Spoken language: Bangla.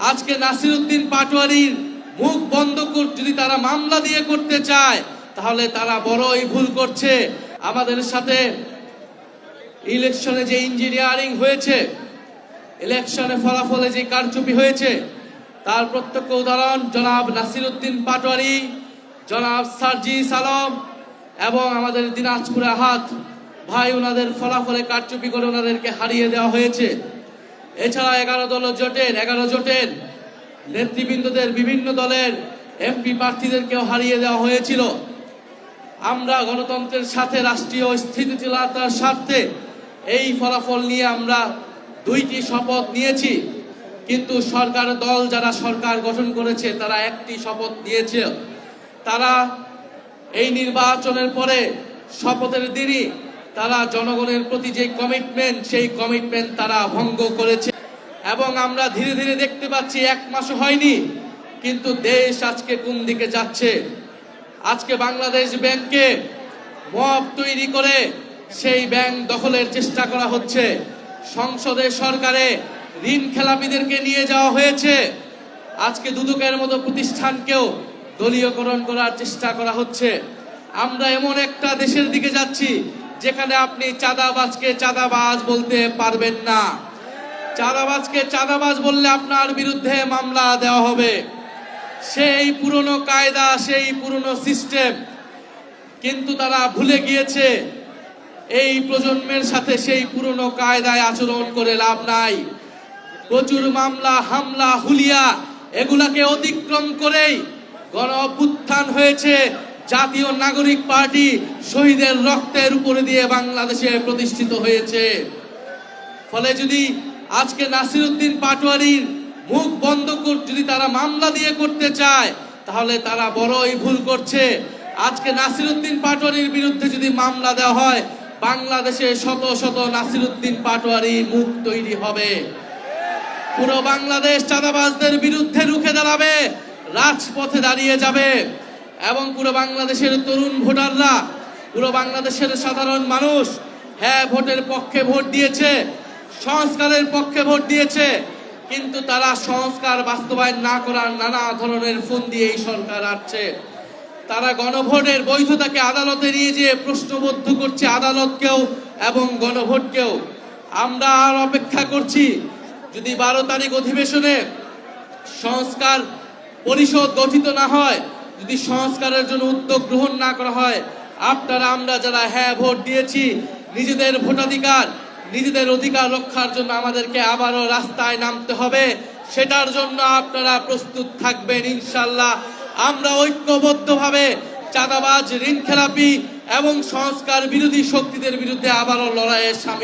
আজকে নাসিরউদ্দিন পাটোয়ারির মুখ বন্ধ যদি তারা মামলা দিয়ে করতে চায় তাহলে তারা বড়ই ভুল করছে। আমাদের সাথে ইলেকশনে যে ইঞ্জিনিয়ারিং হয়েছে, ইলেকশনে ফলাফলে যে কারচুপি হয়েছে, তার প্রত্যক্ষ উদাহরণ জনাব নাসিরউদ্দিন পাটোয়ারি, জনাব সার্জিস আলম এবং আমাদের দিনাজপুর আহাদ ভাই, ওনাদের ফলাফলে কারচুপি করে ওনাদেরকে হারিয়ে দেওয়া হয়েছে। এছাড়া 11 জোটের নেতৃবৃন্দদের বিভিন্ন দলের এমপি প্রার্থীদেরকেও হারিয়ে দেওয়া হয়েছিল। আমরা গণতন্ত্রের সাথে রাষ্ট্রীয় স্থিতিশীলতার স্বার্থে এই ফলাফল নিয়ে আমরা 2টি শপথ নিয়েছি, কিন্তু সরকার দল যারা সরকার গঠন করেছে তারা 1টি শপথ নিয়েছে। তারা এই নির্বাচনের পরে শপথের দিনই তারা জনগণের প্রতি যে কমিটমেন্ট, সেই কমিটমেন্ট তারা ভঙ্গ করেছে এবং আমরা ধীরে ধীরে দেখতে পাচ্ছি 1 মাসও হয়নি কিন্তু দেশ আজকে কোন দিকে যাচ্ছে। আজকে বাংলাদেশ ব্যাংকে মব তৈরি করে সেই ব্যাংক দখলের চেষ্টা করা হচ্ছে। সংসদে সরকারে ঋণ খেলাপিদেরকে নিয়ে যাওয়া হয়েছে। আজকে দুদকের মতো প্রতিষ্ঠানকেও দলীয়করণ করার চেষ্টা করা হচ্ছে। আমরা এমন একটা দেশের দিকে যাচ্ছি যেখানে আপনি চাঁদাবাজকে চাঁদাবাজ বলতে পারবেন না। চাঁদাবাজকে চাঁদাবাজ বললে আপনার বিরুদ্ধে মামলা দেওয়া হবে। সেই পুরনো কায়দা, সেই পুরনো সিস্টেম, কিন্তু তারা ভুলে গিয়েছে এই প্রজন্মের সাথে সেই পুরনো কায়দায় আচরণ করে লাভ নাই। প্রচুর মামলা, হামলা, হুলিয়া এগুলাকে অতিক্রম করেই গণ অভ্যুত্থান হয়েছে। জাতীয় নাগরিক পার্টি শহীদের রক্তের উপরে দিয়ে বাংলাদেশে প্রতিষ্ঠিত হয়েছে। ফলে যদি আজকে নাসিরউদ্দিন পাটোয়ারির মুখ বন্ধ যদি তারা মামলা দিয়ে করতে চায় তাহলে তারা বড়ই ভুল করছে। আজকে নাসিরউদ্দিন পাটোয়ারির বিরুদ্ধে যদি মামলা দেওয়া হয়, বাংলাদেশে শত শত নাসিরউদ্দিন পাটোয়ারি মুখ তৈরি হবে। পুরো বাংলাদেশ চাঁদাবাজদের বিরুদ্ধে রুখে দাঁড়াবে, রাজপথে দাঁড়িয়ে যাবে এবং পুরো বাংলাদেশের তরুণ ভোটাররা, পুরো বাংলাদেশের সাধারণ মানুষ হ্যাঁ ভোটের পক্ষে ভোট দিয়েছে, সংস্কারের পক্ষে ভোট দিয়েছে, কিন্তু তারা সংস্কার বাস্তবায়ন না করার নানা ধরনের ফোন দিয়ে এই সরকার আসছে। তারা গণভোটের বৈধতাকে আদালতে নিয়ে যেয়ে প্রশ্নবদ্ধ করছে আদালতকেও এবং গণভোটকেও। আমরা আর অপেক্ষা করছি, যদি 12 তারিখ অধিবেশনে সংস্কার পরিষদ গঠিত না হয়, যদি সংস্কারের জন্য উদ্যোগ গ্রহণ না করা হয়, আপনারা আমরা যারা হ্যাঁ ভোট দিয়েছি, নিজেদের ভোটাধিকার, নিজেদের অধিকার রক্ষার জন্য আমাদেরকে আবারও রাস্তায় নামতে হবে। সেটার জন্য আপনারা প্রস্তুত থাকবেন ইনশাআল্লাহ। আমরা ঐক্যবদ্ধভাবে চাঁদাবাজ, ঋণ খেলাপি এবং সংস্কার বিরোধী শক্তিদের বিরুদ্ধে আবারও লড়াইয়ে সামিল